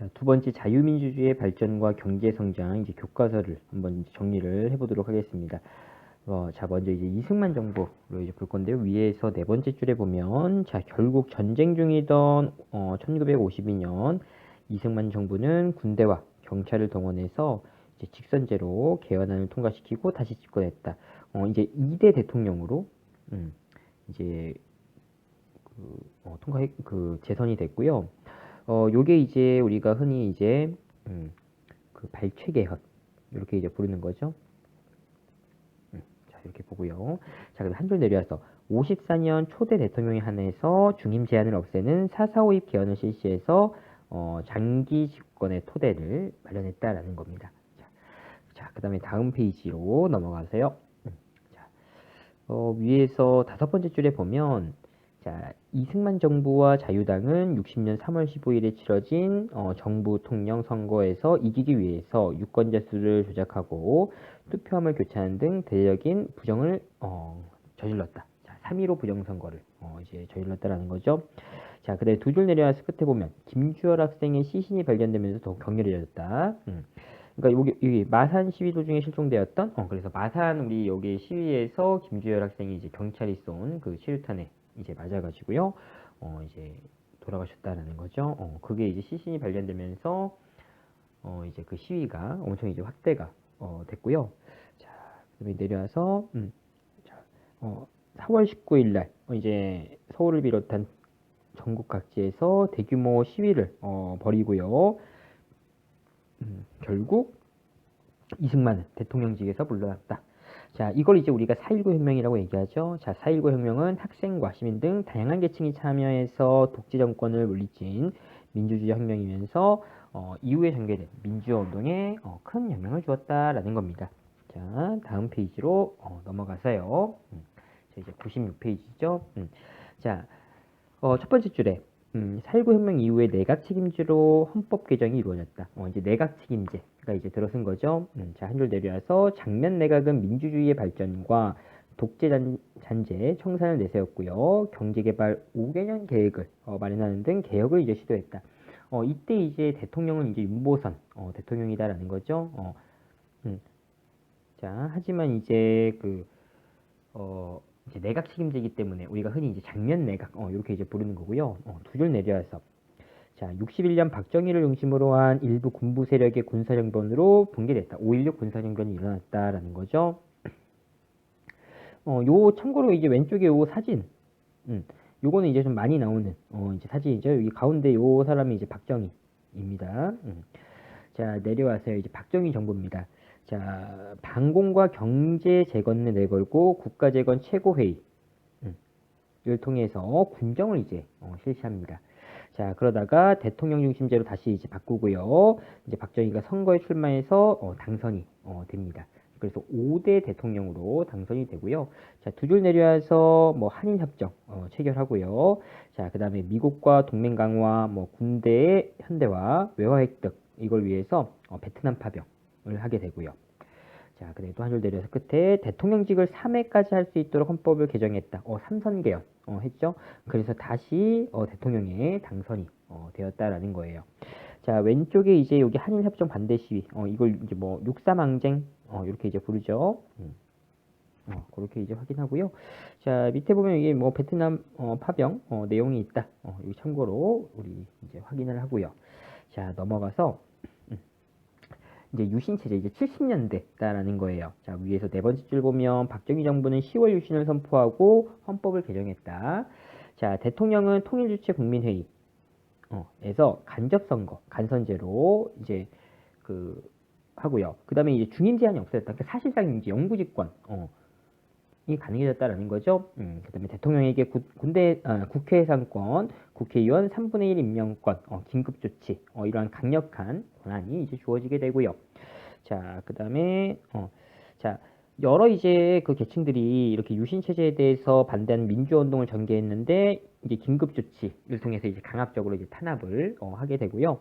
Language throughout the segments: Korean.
자, 두 번째 자유민주주의의 발전과 경제 성장 이제 교과서를 한번 이제 정리를 해보도록 하겠습니다. 자, 먼저 이제 이승만 정부로 이제 볼 건데요. 위에서 네 번째 줄에 보면, 자, 결국 전쟁 중이던 1952년 이승만 정부는 군대와 경찰을 동원해서 이제 직선제로 개헌안을 통과시키고 다시 집권했다. 이제 2대 대통령으로 이제 재선이 됐고요. 요게 이제 우리가 흔히 이제 그 발췌개헌 이렇게 이제 부르는 거죠. 자, 이렇게 보고요. 자, 그럼 한 줄 내려와서 54년 초대 대통령에 한해서 중임 제한을 없애는 4.4.5입 개헌을 실시해서 장기 집권의 토대를 마련했다라는 겁니다. 자, 그 다음에 다음 페이지로 넘어가세요. 자, 위에서 다섯 번째 줄에 보면, 자, 이승만 정부와 자유당은 60년 3월 15일에 치러진 정부 통령 선거에서 이기기 위해서 유권자 수를 조작하고 투표함을 교체하는 등 대대적인 부정을 저질렀다. 자, 3.15 부정선거를 이제 저질렀다라는 거죠. 자, 그다음에 두 줄 내려와서 끝에 보면 김주열 학생의 시신이 발견되면서 더욱 격렬해졌다. 그러니까 여기 마산 시위 도중에 실종되었던 그래서 마산 우리 여기 시위에서 김주열 학생이 이제 경찰이 쏜 그 치유탄에 이제 맞아가지고요 이제 돌아가셨다라는 거죠. 그게 이제 시신이 발견되면서 이제 그 시위가 엄청 이제 확대가 됐고요. 자, 그다음에 내려와서 자, 4월 19일 날 이제 서울을 비롯한 전국 각지에서 대규모 시위를 벌이고요. 결국 이승만은 대통령직에서 물러났다. 자, 이걸 이제 우리가 4.19 혁명이라고 얘기하죠. 자, 4.19 혁명은 학생과 시민 등 다양한 계층이 참여해서 독재 정권을 물리친 민주주의 혁명이면서 이후에 전개된 민주화 운동에 큰 영향을 주었다라는 겁니다. 자, 다음 페이지로 넘어가서요. 자, 이제 96페이지죠. 자, 첫 번째 줄에 4.19 혁명 이후에 내각 책임제로 헌법 개정이 이루어졌다. 이제 내각 책임제가 이제 들어선 거죠. 자, 한 줄 내려와서 장면 내각은 민주주의의 발전과 독재 잔재 청산을 내세웠고요. 경제개발 5개년 계획을 마련하는 등 개혁을 이제 시도했다. 이때 이제 대통령은 이제 윤보선 대통령이다라는 거죠. 자, 하지만 이제 이제 내각 책임제이기 때문에 우리가 흔히 이제 장면 내각 이렇게 이제 부르는 거고요. 두 줄 내려와서 자, 61년 박정희를 중심으로 한 일부 군부 세력의 군사정변으로 붕괴됐다. 5.16 군사정변이 일어났다라는 거죠. 요 참고로 이제 왼쪽에 요 사진, 요거는 이제 좀 많이 나오는 이제 사진이죠. 여기 가운데 요 사람이 이제 박정희입니다. 자, 내려와서요. 이제 박정희 정부입니다. 자, 방공과 경제 재건을 내걸고 국가재건 최고회의를 통해서 군정을 이제 실시합니다. 자, 그러다가 대통령 중심제로 다시 이제 바꾸고요. 이제 박정희가 선거에 출마해서 당선이 됩니다. 그래서 5대 대통령으로 당선이 되고요. 자, 두 줄 내려와서 뭐 한일협정 체결하고요. 자, 그 다음에 미국과 동맹 강화, 뭐 군대의 현대화, 외화 획득 이걸 위해서 베트남 파병을 하게 되고요. 자, 그래도 한 줄 내려서 끝에 대통령직을 3회까지 할 수 있도록 헌법을 개정했다. 3선 개헌 했죠. 그래서 다시 대통령에 당선이 되었다라는 거예요. 자, 왼쪽에 이제 여기 한일협정 반대 시위, 이걸 이제 뭐 육삼항쟁 이렇게 이제 부르죠. 그렇게 이제 확인하고요. 자, 밑에 보면 이게 뭐 베트남 파병 내용이 있다. 여기 참고로 우리 이제 확인을 하고요. 자, 넘어가서 이제 유신체제 이제 70년대다라는 거예요. 자, 위에서 네 번째 줄 보면 박정희 정부는 10월 유신을 선포하고 헌법을 개정했다. 자, 대통령은 통일주체 국민회의 에서 간접선거, 간선제로 이제 하고요. 그 다음에 이제 중임 제한이 없어졌다. 그러니까 사실상 이제 영구집권 이 가능해졌다라는 거죠. 그 다음에 대통령에게 국회 해산권, 국회의원 3분의 1 임명권, 긴급조치, 이러한 강력한 권한이 이제 주어지게 되고요. 자, 그 다음에, 자, 여러 이제 그 계층들이 이렇게 유신체제에 대해서 반대하는 민주화운동을 전개했는데, 이제 긴급조치를 통해서 이제 강압적으로 이제 탄압을 하게 되고요.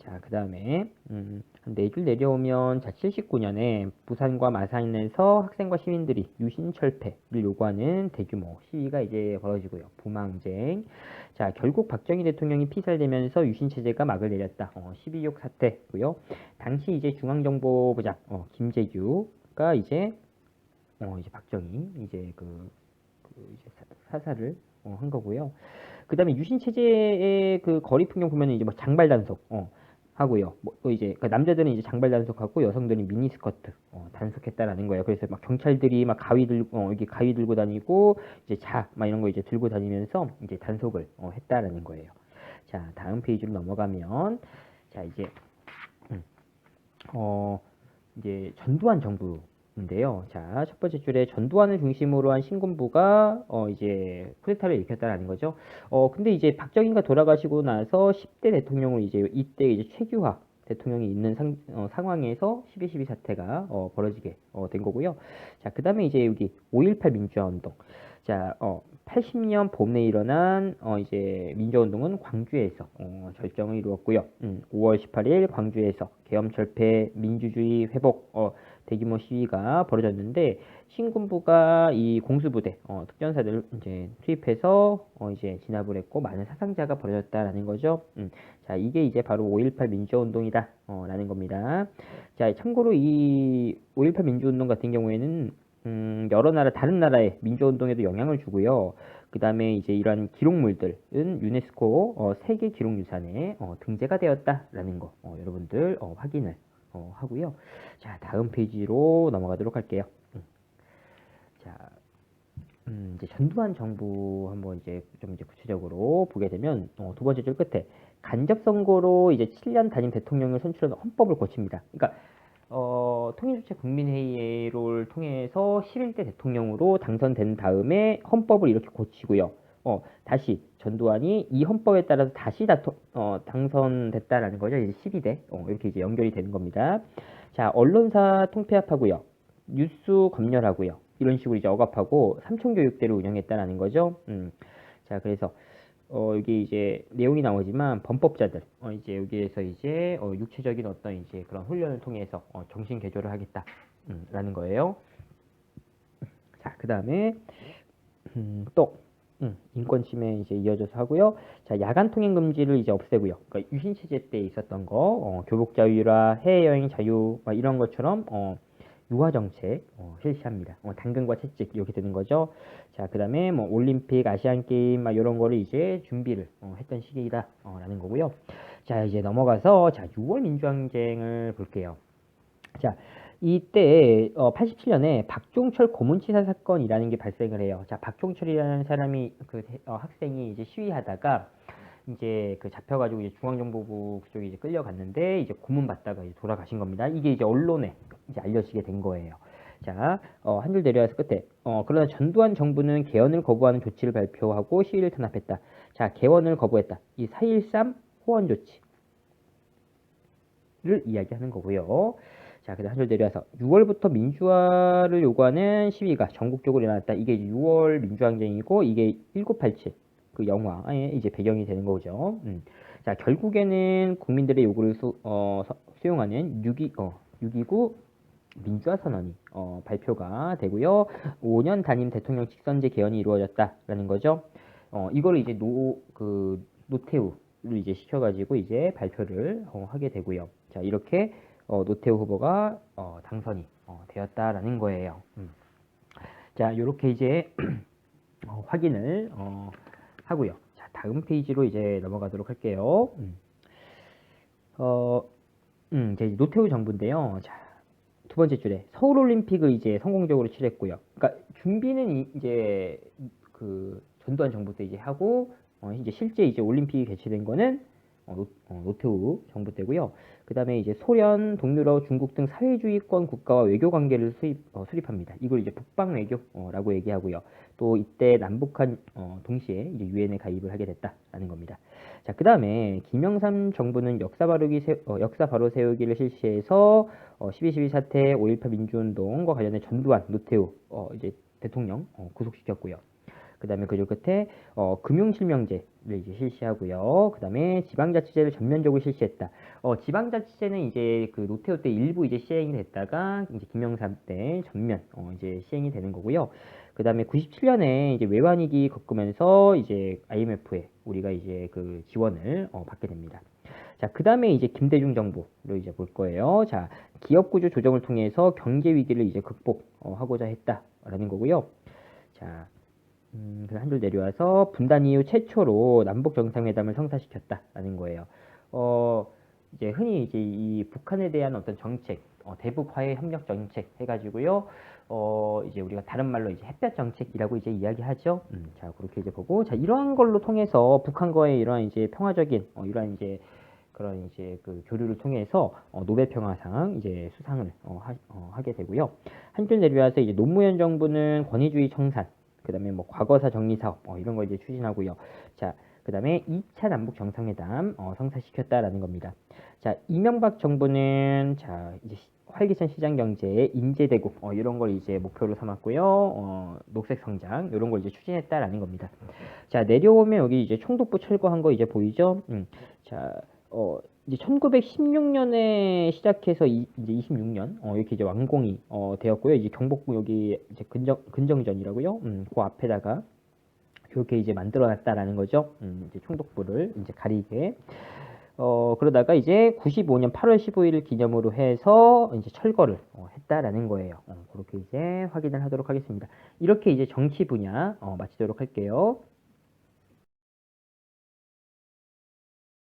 자, 그 다음에 한 4줄 내려오면 자 79년에 부산과 마산에서 학생과 시민들이 유신 철폐를 요구하는 대규모 시위가 이제 벌어지고요. 부마항쟁. 자, 결국 박정희 대통령이 피살되면서 유신 체제가 막을 내렸다. 12.6 사태고요. 당시 이제 중앙정보부장 김재규가 이제 박정희 이제 이제 사살을 한 거고요. 그 다음에 유신 체제의 그 거리 풍경 보면은 이제 뭐 장발 단속 하고요. 뭐 이제 그러니까 남자들은 이제 장발 단속하고 여성들은 미니스커트 단속했다라는 거예요. 그래서 막 경찰들이 막 가위 들고 이게 가위 들고 다니고 이제 막 이런 거 이제 들고 다니면서 이제 단속을 했다라는 거예요. 자, 다음 페이지로 넘어가면 자 이제 음, 어 이제 전두환 정부인데요. 자, 첫 번째 줄에 전두환을 중심으로 한 신군부가 이제 쿠데타를 일으켰다라는 거죠. 근데 이제 박정희가 돌아가시고 나서 10대 대통령을 이제 이때 이제 최규하 대통령이 있는 상황에서 12.12 사태가 벌어지게 된 거고요. 자, 그 다음에 이제 여기 5.18 민주화 운동. 자, 80년 봄에 일어난 이제 민주화 운동은 광주에서 절정을 이루었고요. 5월 18일 광주에서 계엄철폐, 민주주의 회복 대규모 시위가 벌어졌는데 신군부가 이 공수부대 특전사들을 이제 투입해서 이제 진압을 했고 많은 사상자가 벌어졌다라는 거죠. 자, 이게 이제 바로 5.18 민주화 운동이다 라는 겁니다. 자, 참고로 이 5.18 민주화 운동 같은 경우에는 여러 나라, 다른 나라의 민주운동에도 영향을 주고요. 그 다음에 이제 이러한 기록물들은 유네스코 세계 기록유산에 등재가 되었다라는 거 여러분들 확인을 하고요. 자, 다음 페이지로 넘어가도록 할게요. 자, 이제 전두환 정부 한번 이제 좀 이제 구체적으로 보게 되면 두 번째 줄 끝에 간접 선거로 이제 7년 단임 대통령을 선출한 헌법을 고칩니다. 그러니까 통일주체 국민회의를 통해서 11대 대통령으로 당선된 다음에 헌법을 이렇게 고치고요. 다시 전두환이 이 헌법에 따라서 다시 당선됐다라는 거죠. 이제 12대 이렇게 이제 연결이 되는 겁니다. 자, 언론사 통폐합하고요. 뉴스 검열하고요. 이런 식으로 이제 억압하고 삼청교육대를 운영했다라는 거죠. 자, 그래서 여기 이제 내용이 나오지만 범법자들 이제 여기에서 이제 육체적인 어떤 이제 그런 훈련을 통해서 정신 개조를 하겠다 라는 거예요. 자, 그 다음에 또 인권 침해 이제 이어져서 하고요. 자, 야간 통행 금지를 이제 없애고요. 그러니까 유신 체제 때 있었던 거 교복 자유라 해외 여행 자유 이런 것처럼 유화 정책 실시합니다. 당근과 채찍 이렇게 되는 거죠. 자, 그다음에 뭐 올림픽, 아시안 게임 막 이런 거를 이제 준비를 했던 시기다라는 거고요. 자, 이제 넘어가서 자 6월 민주항쟁을 볼게요. 자, 이때 87년에 박종철 고문치사 사건이라는 게 발생을 해요. 자, 박종철이라는 사람이 학생이 이제 시위하다가 이제 잡혀가지고 이제 중앙정보부 그쪽에 이제 끌려갔는데 이제 고문받다가 이제 돌아가신 겁니다. 이게 이제 언론에 이제 알려지게 된 거예요. 자, 한 줄 내려와서 끝에 그러나 전두환 정부는 개헌을 거부하는 조치를 발표하고 시위를 탄압했다. 자, 개헌을 거부했다. 이 4.13 호원 조치를 이야기하는 거고요. 자, 그다음 한 줄 내려와서 6월부터 민주화를 요구하는 시위가 전국적으로 일어났다. 이게 6월 민주항쟁이고 이게 1987 그 영화의 이제 배경이 되는 거죠. 자, 결국에는 국민들의 요구를 수용하는 6.29 민주화 선언이 발표가 되고요. 5년 단임 대통령 직선제 개헌이 이루어졌다라는 거죠. 이거를 이제 노태우를 이제 시켜가지고 이제 발표를 하게 되고요. 자, 이렇게 노태우 후보가 당선이 되었다라는 거예요. 자, 이렇게 이제 확인을 하고요. 자, 다음 페이지로 이제 넘어가도록 할게요. 이제 노태우 정부인데요. 자, 두 번째 줄에 서울올림픽을 이제 성공적으로 치렀고요. 그러니까 준비는 이제 그 전두환 정부 때 이제 하고 이제 실제 이제 올림픽이 개최된 거는 노태우 정부 때고요. 그 다음에 이제 소련, 동유럽, 중국 등 사회주의권 국가와 외교 관계를 수립합니다. 이걸 이제 북방 외교라고 얘기하고요. 또 이때 남북한 동시에 이제 유엔에 가입을 하게 됐다라는 겁니다. 자, 그 다음에 김영삼 정부는 역사 바로 세우기를 실시해서 12.12 사태, 5.18 민주운동과 관련해 전두환, 노태우 이제 대통령 구속시켰고요. 그 다음에 그리고 끝에 금융실명제를 이제 실시하고요. 그 다음에 지방자치제를 전면적으로 실시했다. 지방자치제는 이제 그 노태우 때 일부 이제 시행이 됐다가 이제 김영삼 때 전면 이제 시행이 되는 거고요. 그 다음에 97년에 이제 외환위기 겪으면서 이제 IMF에 우리가 이제 그 지원을 받게 됩니다. 자, 그 다음에 이제 김대중 정부를 이제 볼 거예요. 자, 기업 구조 조정을 통해서 경제 위기를 이제 극복하고자 했다라는 거고요. 자, 한 줄 내려와서 분단 이후 최초로 남북 정상회담을 성사시켰다라는 거예요. 이제 흔히 이제 이 북한에 대한 어떤 정책, 대북 화해 협력 정책 해가지고요. 이제 우리가 다른 말로 이제 햇볕 정책이라고 이제 이야기하죠. 자, 그렇게 이제 보고, 자, 이러한 걸로 통해서 북한과의 이러한 이제 평화적인, 이러한 이제 그런 이제 그 교류를 통해서 노벨 평화상 이제 수상을 하게 되고요. 한 줄 내려와서 이제 노무현 정부는 권위주의 청산, 그다음에 뭐 과거사 정리 사업 이런 거 이제 추진하고요. 자, 그다음에 2차 남북 정상회담 성사시켰다라는 겁니다. 자, 이명박 정부는 자, 이제 활기찬 시장 경제, 인재 대국 이런 걸 이제 목표로 삼았고요. 녹색 성장 이런 걸 이제 추진했다라는 겁니다. 자, 내려오면 여기 이제 총독부 철거한 거 이제 보이죠? 자, 이제 1916년에 시작해서 이제 26년 이렇게 이제 완공이 되었고요. 이제 경복궁 여기 이제 근정전이라고요. 그 앞에다가 이렇게 이제 만들어놨다라는 거죠. 이제 총독부를 이제 가리게. 그러다가 이제 95년 8월 15일을 기념으로 해서 이제 철거를 했다라는 거예요. 그렇게 이제 확인을 하도록 하겠습니다. 이렇게 이제 정치 분야 마치도록 할게요.